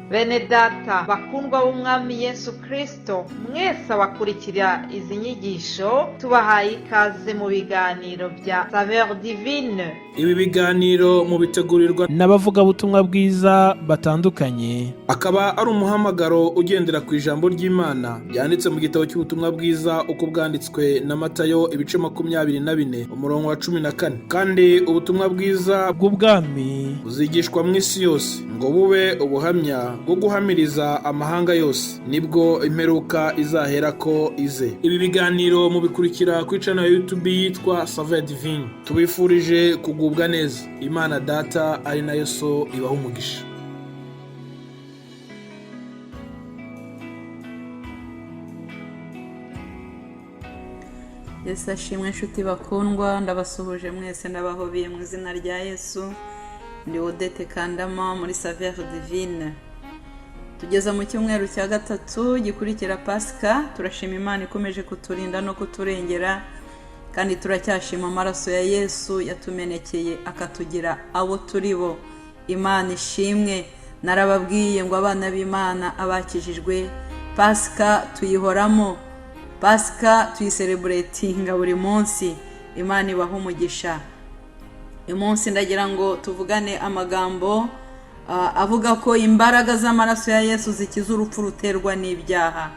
Bene data bakundwa b'umwami Yesu Kristo, mwese abakurikira izi nyigisho tubahaye ikaze mu biganiro bya Saveur Divine. Ibi biganiro mu bitegurirwa n'abavugabutumwa bwiza batandukanye, akaba ari umuhamagaro ugendera ku ijambo ry'Imana byanditse mu gitabo cy'ubutumwa bwiza uko bwanditswe na Matayo ibice 24 umurongo wa 14. Kandi ubutumwa bwiza bw'ubwami buzigishwa mu isi yose ngo bube ubuhamya bwo guhamiriza amahanga yose, nibwo imperuka izahera ko ize. Ibi biganiro mu bikurikira ku channel ya YouTube yitwa Saveur Divine. Tubifurije kugubwa neza. Imana Data ari nayo So ibaho umugisha. Yesu ashimwe inshuti bakundwa, ndabasuhuje mwese ndabahobiye mu izina rya Yesu. Ndi Odette Kandama muri Saveur Divine. Tugeza mu cyumweru cya gatatu gikurikira Pasika. Turashima Imana ikomeje kuturinda no kuturengera, kandi turacyashima amaraso ya Yesu yatumenekeye akatugira abo turi bo. Imana ishimwe. Narababwiye ngo abana b'Imana abakijijwe Pasika tuyihoramo, Pasika tuyiselebratinga buri munsi. Imana ibaho umugisha. Uyu munsi ndagira ngo tuvugane amagambo avuga ko imbaraga z'amaraso ya Yesu zikiza urupfu ruterwa n'ibyaha.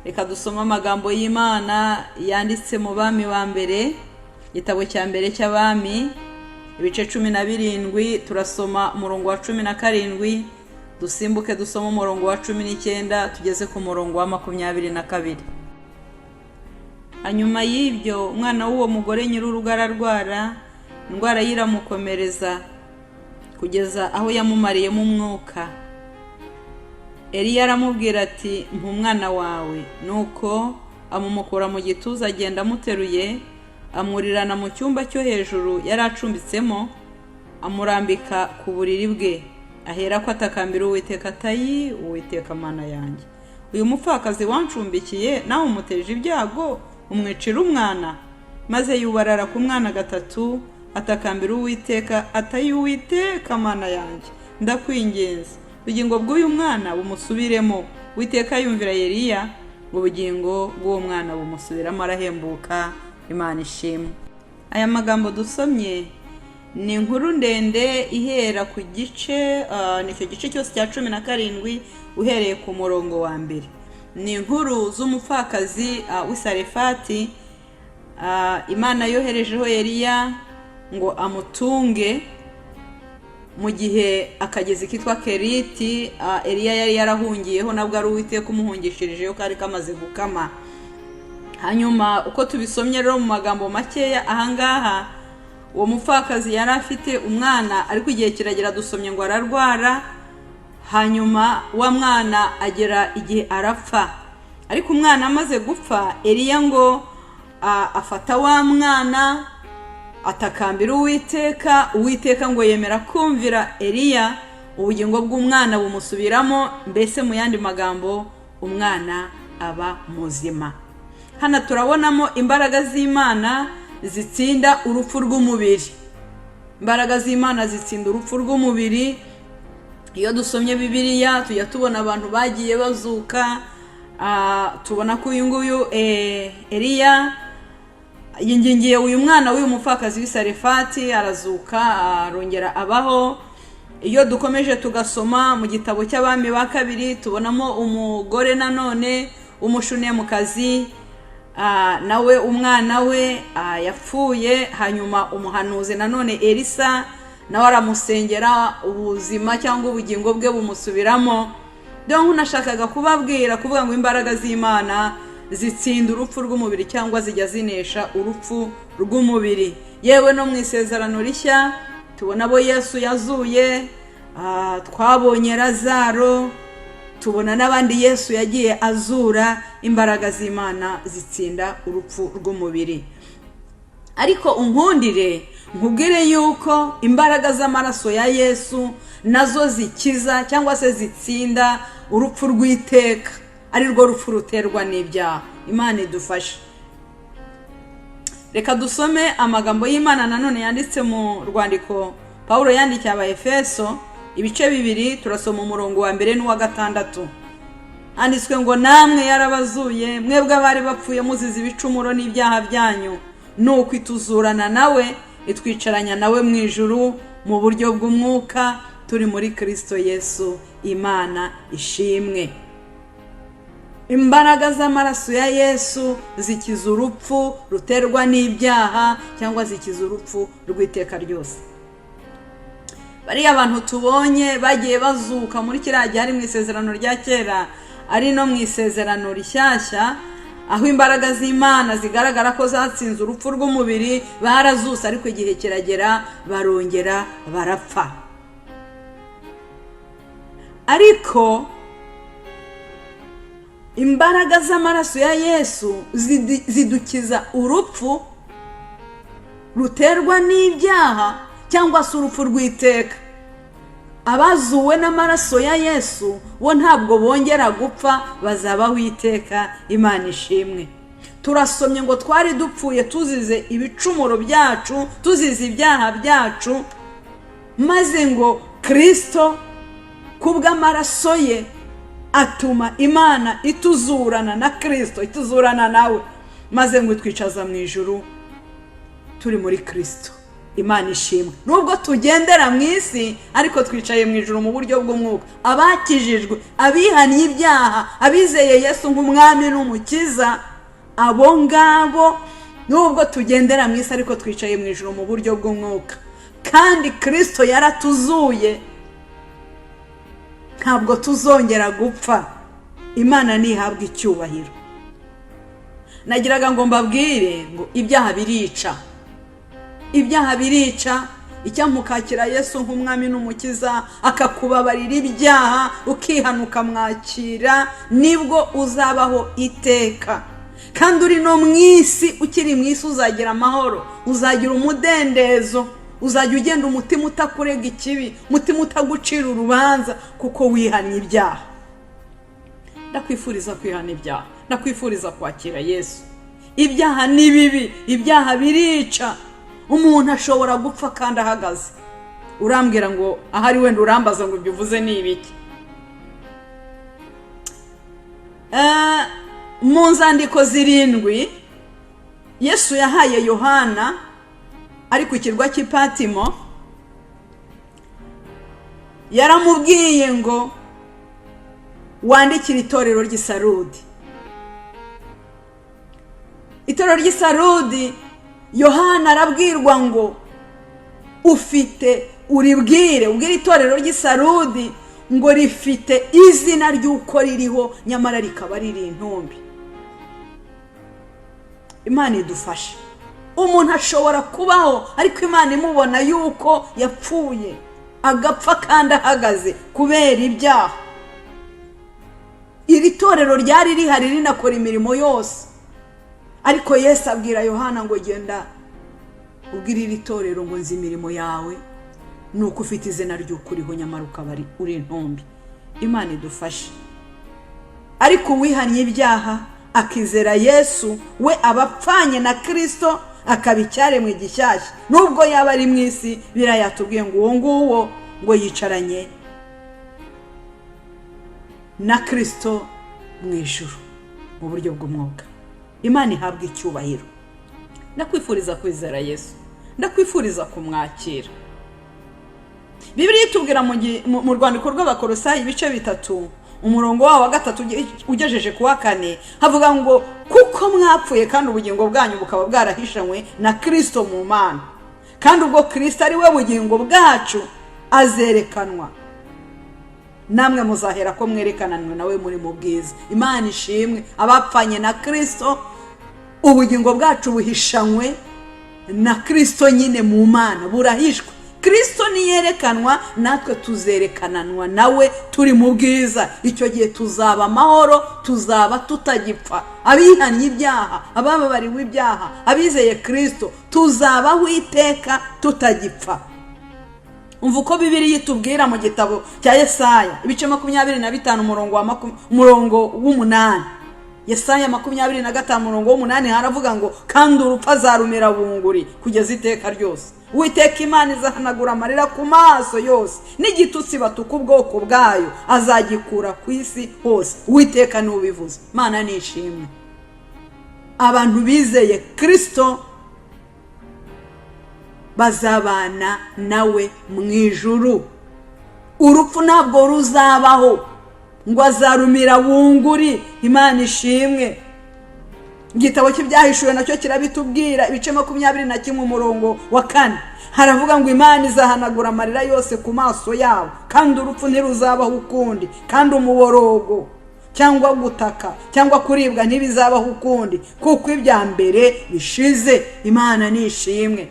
Reka dusome amagambo y'Imana yanditse mu Bami ba mbere, igitabo cya mbere cy'Abami ibice 17, turasoma umurongo wa 17, dusimbuke dusoma umurongo wa 19 tugeze ku murongo wa 22. Hanyuma y'ibyo umwana w'uwo mugore nyir'urugo ararwara, indwara yiramukomereza kugeza aho yamumariyemo umwuka. Eliya aramubwira ati mpa umwana wawe, nuko amumukura mu gituza agenda amuteruye, amurirana mu cyumba cyo hejuru yari acumbitsemo, amurambika ku buriri bwe. Ahera ko atakambira Uwiteka ati Uwiteka Mana yanjye, uyu mupfakazi wancumbikiye nawe umuteje ibyago umwicira umwana. Maze yubarara ku mwana gatatu atakambira Uwiteka ati Uwiteka Mana yanjye, ndakwinginze ubugingo bw'uyu mwana bumusubiremo. Uwiteka yumvira Eliya, ubugingo bw'uwo mwana bumusubiramo, arahembuka. Imana ishimwe. Aya magambo dusomye ni inkuru ndende ihera ku gice nicyo gice cyose cya 17 uhereye ku murongo wa mbere. Ni inkuru z'umupfakazi w'Isarefati Imana yoherejeho Eliya ngo amutunge mu gihe akagezi kitwa Keriti Eliya yari yarahungiyeho, nabwo ari Uwiteka umuhungishirijeyo kari kamaze gukama. Hanyuma uko tubisomye rero mu magambo makeya ahangaha, uwo mupfakazi yari afite umwana, ariko igihe kiragera dusomye ngo ararwara. Hanyuma wa mwana agera igihe arapfa. Ariko umwana amaze gupfa, Eliya ngo afata wa mwana atakambira Uwiteka. Uwiteka ngo yemera kumvira Eliya, ubugingo bw'umwana bumusubiramo. Mbese mu yandi magambo umwana aba muzima. Hano turabonamo imbaraga z'Imana zitsinda urupfu rw'umubiri. Imbaraga z'Imana zitsinda urupfu rw'umubiri. Iyo dusomye Bibiliya tujya tubona abantu bagiye bazuka. Tubona ko uyu nguyu Eliya yingingiye uyu mwana w'uyu mupfakazi w'Isarefati, arazuka arongera abaho. Iyo dukomeje tugasoma mu gitabo cy'Abami ba kabiri, tubonamo umugore nanone w'umushunemukazi, nawe umwana we yapfuye. Hanyuma umuhanuzi nanone Elisa nawe aramusengera, ubuzima cyangwa ubugingo bwe bumusubiramo. Donc nashakaga kubabwira kuvuga ngo imbaraga z'Imana zitsinda urupfu rw'umubiri cyangwa zijya zinesha urupfu rw'umubiri. Yewe no mu Isezerano Rishya tubona abo Yesu yazuye, twabonye Lazaro, tubona n'abandi Yesu yagiye azura. Imbaraga z'Imana zitsinda urupfu rw'umubiri. Ariko unkundire nkubwire yuko imbaraga z'amaraso ya Yesu nazo zikiza cyangwa se zitsinda urupfu rw'iteka, ari rwo rupfu ruterwa n'ibyaha. Imana idufashe. Reka dusome amagambo y'Imana nanone yanditse mu rwandiko Paulo yandikiye Abaefeso ibice bibiri, turasoma umurongo wa mbere n'uwa gatandatu. Handitswe ngo namwe yarabazuye mwebwe abari bapfuye muzize ibicumuro n'ibyaha byanyu, nuko ituzurana nawe itwicaranya nawe mu ijuru mu buryo bw'umwuka turi muri Kristo Yesu. Imana ishimwe. Imbaraga z'amaraso ya Yesu zikiza urupfu ruterwa n'ibyaha cyangwa zikiza urupfu rw'iteka ryose. Bariya abantu tubonye bagiye bazuka muri kiriya gihe ari mu isezerano rya kera ari no mu isezerano rishyashya, aho imbaraga z'Imana zigaragara ko zatsinze urupfu rw'umubiri, barazuse ariko igihe kiragera barongera barapfa. Ariko imbaraga z'amaraso ya Yesu zidukiza urupfu ruterwa n'ibyaha cyangwa se urupfu rw'iteka. Abazuwe n'amaraso ya Yesu bo ntabwo bongera gupfa, bazabaho iteka. Imana ishimwe. Turasomye ngo twari dupfuye tuzize ibicumuro byacu, tuzize ibyaha byacu, maze ngo Kristo kubw'amaraso ye atuma Imana ituzurana na Kristo, ituzurana nawe, maze ngo itwicaza mu ijuru turi muri Kristo. Imana ishimwe. Nubwo tugendera mu isi ariko twicaye mu ijuru mu buryo bw'umwuka. Abakijijwe, abihaniye ibyaha, abizeye Yesu nk'umwami n'umukiza, abo ngabo nubwo tugendera mu isi ariko twicaye mu ijuru mu buryo bw'umwuka. Kandi Kristo yaratuzuye, ntabwo tuzongera gupfa. Imana nihabwa icyubahiro. Nagiraga ngo mbabwire ngo ibyaha birica. Ibyaha birica. Icyamukakira Yesu nk'umwami n'umukiza akakubabarira ibyaha, ukihana ukamwakira, nibwo uzabaho iteka. Kandi uri no mu isi, ukiri mu isi uzagira amahoro, uzagira umudendezo, uzajya ugenda umutima utakurega ikibi, umutima utagucira urubanza, kuko wihannye ibyaha. Ndakwifuriza kwihana ibyaha, ndakwifuriza kwakira Yesu. Ibyaha ni bibi, ibyaha birica. Umuntu ashobora gupfa kandi ahagaze. Urambwira ngo ahari wenda urambaza ngo ibyo uvuze ni ibiki? Mu nzandiko 7 Yesu yahaye Yohana ari ku kirwa cy'Ipatimo, yaramubwiye ngo wandikire itorero ry'Isarudi. Itorero ry'Isarudi Yohana arabwirwa ngo uribwire, ubwire itorero ry'Isarudi ngo rifite izina ry'uko ririho nyamara rikaba riri intumbi. Imana idufashe. Umuntu ashobora kubaho ariko Imana imubona yuko yapfuye, agapfa kandi ahagaze kubera ibyaha. Iri torero ryari rihari rinakora imirimo yose, ariko Yesu abwira Yohana ngo genda ubwire iri torero ngo nzi imirimo yawe, nuko ufite izina ry'ukuriho nyamara ukaba uri intumbi. Imana idufashe. Ariko uwihannye ibyaha akizera Yesu, we abapfanye na Kristo, akaba icyaremwe gishyashya. Nubwo yaba ari mu isi, birayatubwiye ngo uwo nguwo ngo yicaranye na Kristo mu ijuru mu buryo bw'umwuka. Imana ihabwa icyubahiro. Ndakwifuriza kwizera Yesu, ndakwifuriza kumwakira. Bibiliya itubwira mu rwandiko rw'Abakolosayi ibice 3 umurongo wa 3 ugejeje ku wa 4, havuga ngo kuko mwapfuye kandi ubugingo bwanyu bukaba bwarahishanywe na Kristo mu Mana, kandi ubwo Kristo ari we bugingo bwacu azerekanwa, namwe muzahera ko mwerekananwe nawe muri mu bwiza. Imana ishimwe. Abapfanye na Kristo, ubugingo bwacu buhishanywe na Kristo nyine mu Mana, burahishwe. Kristo niyerekanwa, natwe tuzerekananwa nawe turi mu bwiza. Icyo gihe tuzaba amahoro, tuzaba tutagipfa. Abihannye ibyaha, abababariwe ibyaha, abizeye Kristo, tuzabaho iteka tutagipfa. Umva uko Bibiliya itubwira mu gitabo cya Yesaya ibice 25 umurongo w'8. Yesaya 25 umurongo w'8 haravuga ngo kandi urupfu azarumira bunguri kugeza iteka ryose. Uwiteka Imana izahanagura amarira ku maso yose, n'igitutsi batuka ubwoko bwayo azagikura ku isi hose. Uwiteka niwe ubivuze. Imana nishimwe. Abantu bizeye Kristo bazabana nawe mu ijuru. Urupfu ntabwo ruzabaho ngo azarumira bunguri. Imana ishimwe. Igitabo cy'ibyahishuwe nacyo kirabitubwira, ibice 21 umurongo wa 4. Haravuga ngo Imana izahanagura amarira yose ku maso yabo, kandi urupfu ntiruzabaho ukundi, kandi umuborogo cyangwa gutaka cyangwa kuribwa ntibizabaho ukundi, kuko ibya mbere bishize. Imana nishimwe.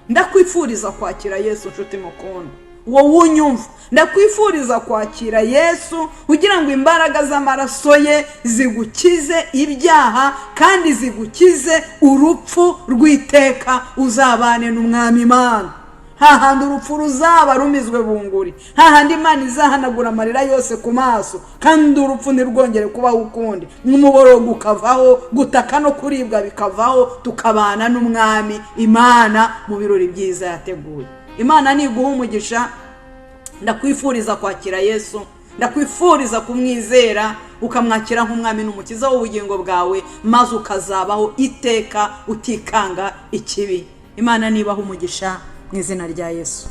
Ndakwifuriza kwakira Yesu nshuti mukunda. Wowe unyumva, ndakwifuriza kwakira Yesu kugira ngo imbaraga z'amaraso ye zigukize ibyaha kandi zigukize urupfu rw'iteka, uzabane n'Umwami Imana. Hahandi urupfu ruzaba rumizwe bunguri, hahandi Imana izahanagura amarira yose ku maso, kandi urupfu ntirwongere kubaho ukundi, n'umuborogo ukavaho, gutaka no kuribwa bikavaho, tukabana n'Umwami Imana mu birori byiza yateguye. Imana niguha umugisha. Ndakwifuriza kwakira Yesu, ndakwifuriza kumwizera, ukamwakira nk'Umwami n'Umukiza w'ubugingo bwawe, maze ukazabaho iteka utikanga ikibi. Imana nibaha umugisha mu izina rya Yesu.